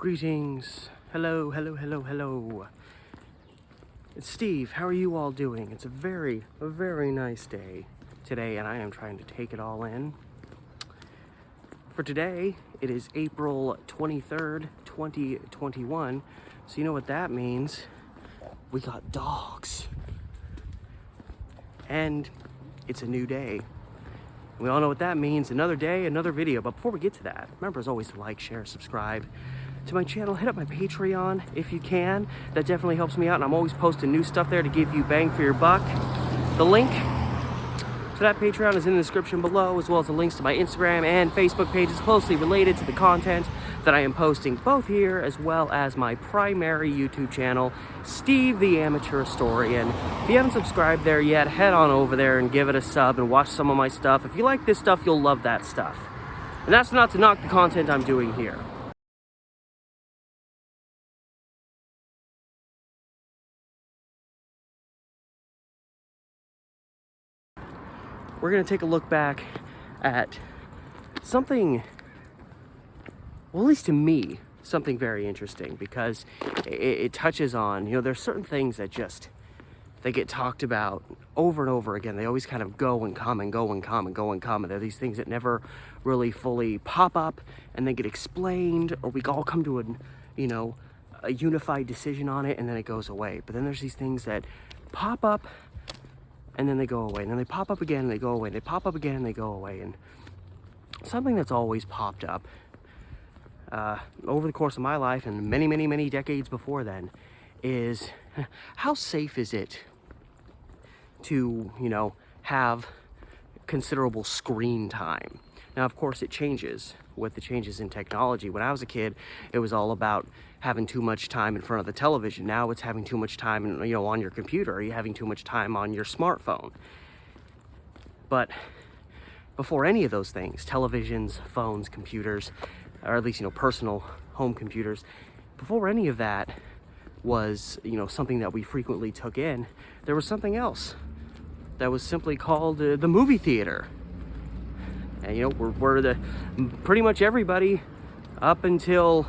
Greetings. Hello, hello, hello, hello. It's Steve. How are you all doing? It's a very nice day today, and I am trying to take it all in. For today, it is April 23rd, 2021. So you know what that means? We got dogs. And it's a new day. We all know what that means. Another day, another video. But before we get to that, remember as always to like, share, subscribe to my channel. Hit up my Patreon if you can. That definitely helps me out, and I'm always posting new stuff there to give you bang for your buck. The link to that Patreon is in the description below, as well as the links to my Instagram and Facebook pages closely related to the content that I am posting both here as well as my primary YouTube channel, Steve the Amateur Historian. If you haven't subscribed there yet, head on over there and give it a sub and watch some of my stuff. If you like this stuff, you'll love that stuff. And that's not to knock the content I'm doing here. We're going to take a look back at something, well, at least to me, something very interesting, because it touches on, there's certain things that they get talked about over and over again. They always kind of go and come and go and come and go and come. And they're these things that never really fully pop up and then get explained, or we all come to a unified decision on it, and then it goes away. But then there's these things that pop up and then they go away, and then they pop up again and they go away, and they pop up again and they go away. And something that's always popped up over the course of my life and many decades before then is, how safe is it to have considerable screen time? Now, of course, it changes with the changes in technology. When I was a kid, it was all about having too much time in front of the television. Now it's having too much time, on your computer. Or you having too much time on your smartphone. But before any of those things, televisions, phones, computers, or at least personal home computers, before any of that was something that we frequently took in, there was something else that was simply called the movie theater. And we're pretty much everybody up until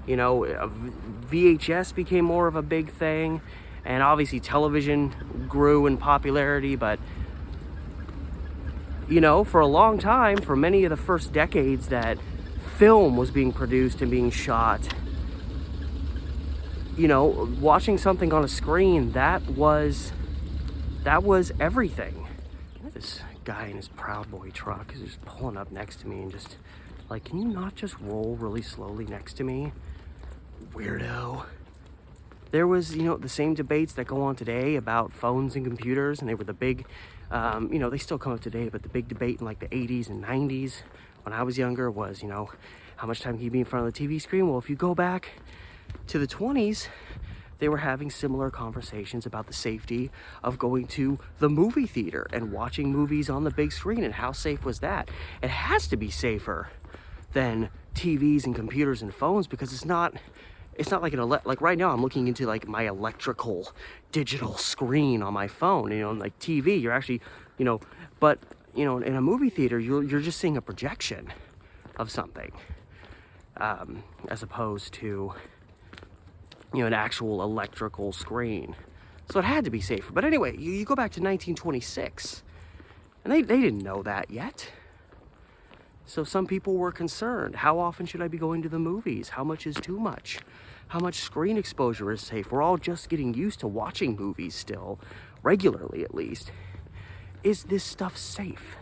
VHS became more of a big thing, and obviously television grew in popularity. But for a long time, for many of the first decades that film was being produced and being shot, watching something on a screen, that was everything. This guy in his Proud Boy truck is just pulling up next to me and just like, can you not just roll really slowly next to me, weirdo? There was the same debates that go on today about phones and computers, and they were the big they still come up today, but the big debate in like the 80s and 90s when I was younger was how much time can you be in front of the TV screen? Well, if you go back to the 20s, they were having similar conversations about the safety of going to the movie theater and watching movies on the big screen, and how safe was that? It has to be safer than TVs and computers and phones, because it's not like like right now I'm looking into like my electrical digital screen on my phone. Like TV, you're actually but in a movie theater you're just seeing a projection of something, as opposed to an actual electrical screen. So it had to be safer. But anyway, you go back to 1926, and they didn't know that yet. So some people were concerned. How often should I be going to the movies? How much is too much? How much screen exposure is safe? We're all just getting used to watching movies still, regularly at least. Is this stuff safe?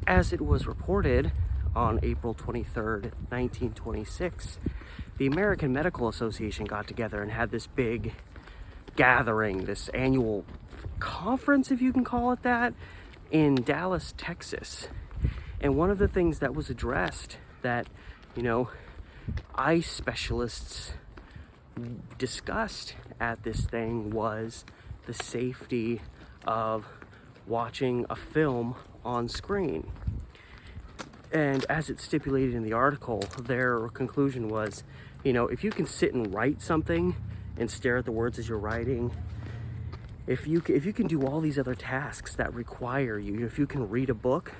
As it was reported on April 23rd, 1926, the American Medical Association got together and had this big gathering, this annual conference, if you can call it that, in Dallas, Texas. And one of the things that was addressed that, eye specialists discussed at this thing was the safety of watching a film on screen. And as it stipulated in the article, their conclusion was, if you can sit and write something and stare at the words as you're writing, if you can do all these other tasks that require you, if you can read a book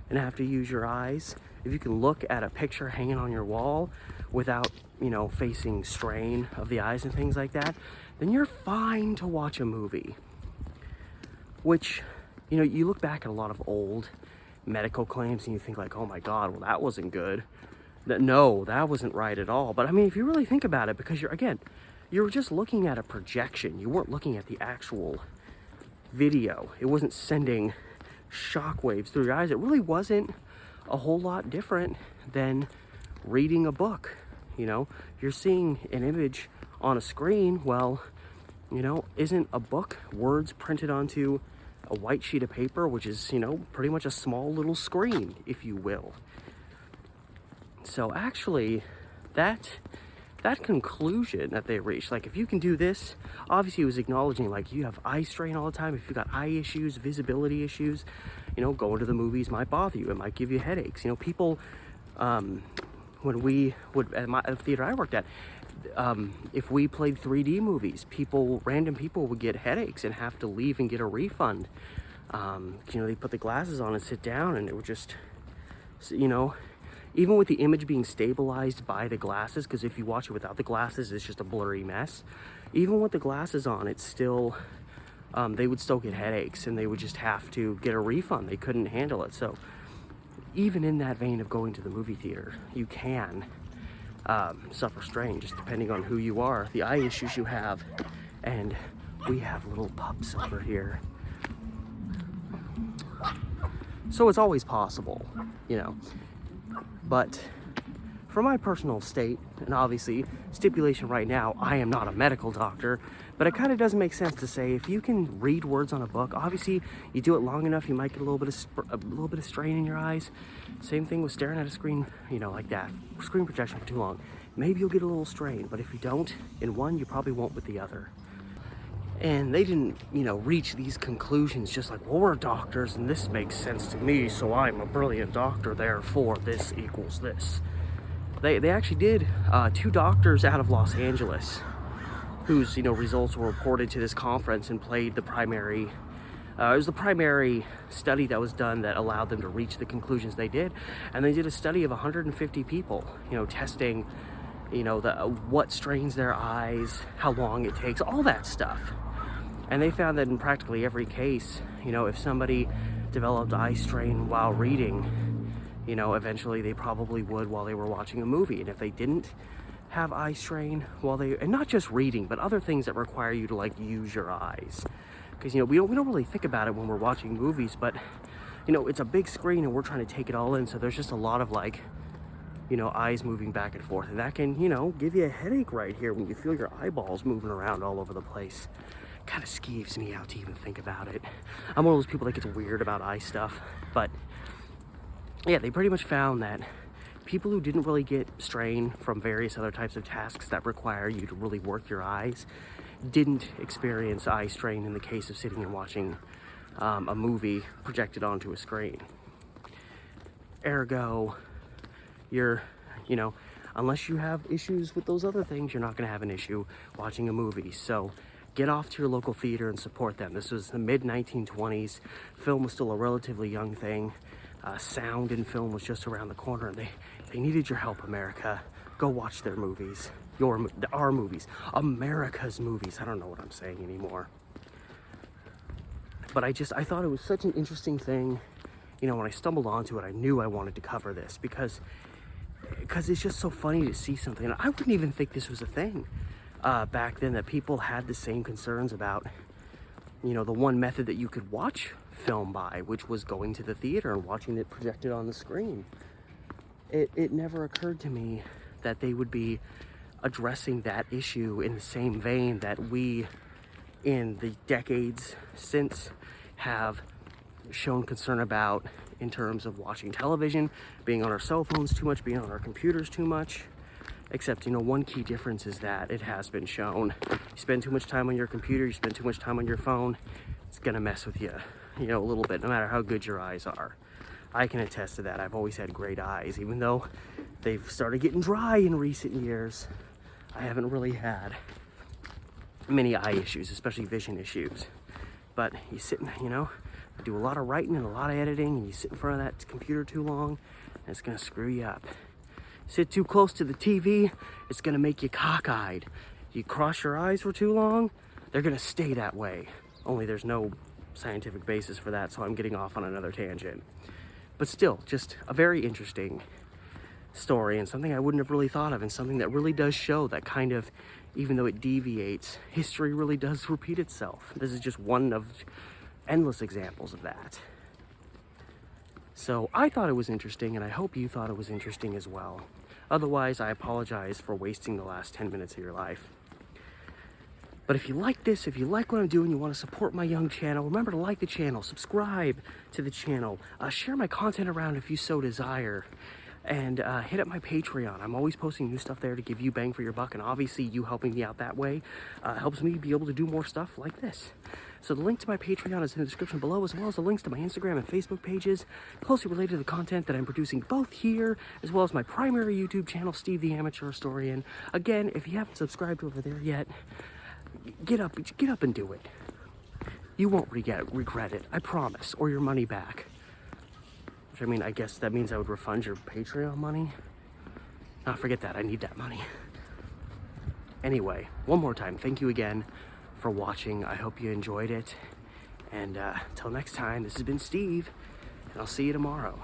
and have to use your eyes, if you can look at a picture hanging on your wall without, you know, facing strain of the eyes and things like that, then you're fine to watch a movie. Which, you know, you look back at a lot of old medical claims and you think like, oh my God, well, that wasn't good. No, that wasn't right at all. But I mean, if you really think about it, because you're just looking at a projection. You weren't looking at the actual video. It wasn't sending shockwaves through your eyes. It really wasn't a whole lot different than reading a book. You know, you're seeing an image on a screen. Well, you know, isn't a book words printed onto a white sheet of paper, which is, you know, pretty much a small little screen, if you will. So actually, that conclusion that they reached, like if you can do this, obviously it was acknowledging like you have eye strain all the time. If you've got eye issues, visibility issues, you know, going to the movies might bother you. It might give you headaches. You know, people, when we would, at the theater I worked at, if we played 3D movies, random people would get headaches and have to leave and get a refund. You know, they put the glasses on and sit down and it would just, you know, even with the image being stabilized by the glasses, because if you watch it without the glasses, it's just a blurry mess. Even with the glasses on, it's still, they would still get headaches and they would just have to get a refund. They couldn't handle it. So even in that vein of going to the movie theater, you can suffer strain, just depending on who you are, the eye issues you have. And we have little pups over here. So it's always possible, you know. But for my personal state, and obviously stipulation right now, I am not a medical doctor, but it kind of does make sense to say if you can read words on a book, obviously you do it long enough, you might get a little bit of strain in your eyes. Same thing with staring at a screen, you know, like that, screen projection for too long. Maybe you'll get a little strain, but if you don't in one, you probably won't with the other. And they didn't, you know, reach these conclusions just like, well, we're doctors and this makes sense to me, so I'm a brilliant doctor, therefore this equals this. They actually did 2 doctors out of Los Angeles whose, you know, results were reported to this conference and played the primary, it was the primary study that was done that allowed them to reach the conclusions they did. And they did a study of 150 people, you know, testing, you know, what strains their eyes, how long it takes, all that stuff. And they found that in practically every case, you know, if somebody developed eye strain while reading, you know, eventually they probably would while they were watching a movie. And if they didn't have eye strain while and not just reading, but other things that require you to like use your eyes. Because, you know, we don't really think about it when we're watching movies, but, you know, it's a big screen and we're trying to take it all in. So there's just a lot of like, you know, eyes moving back and forth. And that can, you know, give you a headache right here when you feel your eyeballs moving around all over the place. Kind of skeeves me out to even think about it. I'm one of those people that gets weird about eye stuff. But yeah, they pretty much found that people who didn't really get strain from various other types of tasks that require you to really work your eyes didn't experience eye strain in the case of sitting and watching a movie projected onto a screen. Ergo, you know, unless you have issues with those other things, you're not going to have an issue watching a movie. So get off to your local theater and support them. This was the mid-1920s. Film was still a relatively young thing. Sound in film was just around the corner. They needed your help, America. Go watch their movies. Our movies. America's movies. I don't know what I'm saying anymore. But I thought it was such an interesting thing. You know, when I stumbled onto it, I knew I wanted to cover this because it's just so funny to see something. And I wouldn't even think this was a thing back then, that people had the same concerns about, you know, the one method that you could watch film by, which was going to the theater and watching it projected on the screen. It never occurred to me that they would be addressing that issue in the same vein that we, in the decades since, have shown concern about in terms of watching television, being on our cell phones too much, being on our computers too much. Except, you know, one key difference is that it has been shown. You spend too much time on your computer, you spend too much time on your phone, it's gonna mess with you, you know, a little bit, no matter how good your eyes are. I can attest to that. I've always had great eyes, even though they've started getting dry in recent years. I haven't really had many eye issues, especially vision issues. But you sit, you know, I do a lot of writing and a lot of editing, and you sit in front of that computer too long, and it's gonna screw you up. Sit too close to the TV, it's gonna make you cockeyed. You cross your eyes for too long, they're gonna stay that way. Only there's no scientific basis for that, so I'm getting off on another tangent. But still, just a very interesting story and something I wouldn't have really thought of, and something that really does show that kind of, even though it deviates, history really does repeat itself. This is just one of endless examples of that. So I thought it was interesting, and I hope you thought it was interesting as well. Otherwise, I apologize for wasting the last 10 minutes of your life. But if you like this, if you like what I'm doing, you want to support my young channel, remember to like the channel, subscribe to the channel, share my content around if you so desire, and hit up my Patreon. I'm always posting new stuff there to give you bang for your buck, and obviously you helping me out that way helps me be able to do more stuff like this. So the link to my Patreon is in the description below, as well as the links to my Instagram and Facebook pages, closely related to the content that I'm producing both here, as well as my primary YouTube channel, Steve the Amateur Historian. Again, if you haven't subscribed over there yet, get up and do it. You won't regret it, I promise, or your money back. Which, I mean, I guess that means I would refund your Patreon money. Nah, forget that, I need that money. Anyway, one more time, thank you again for watching. I hope you enjoyed it. And till next time, this has been Steve, and I'll see you tomorrow.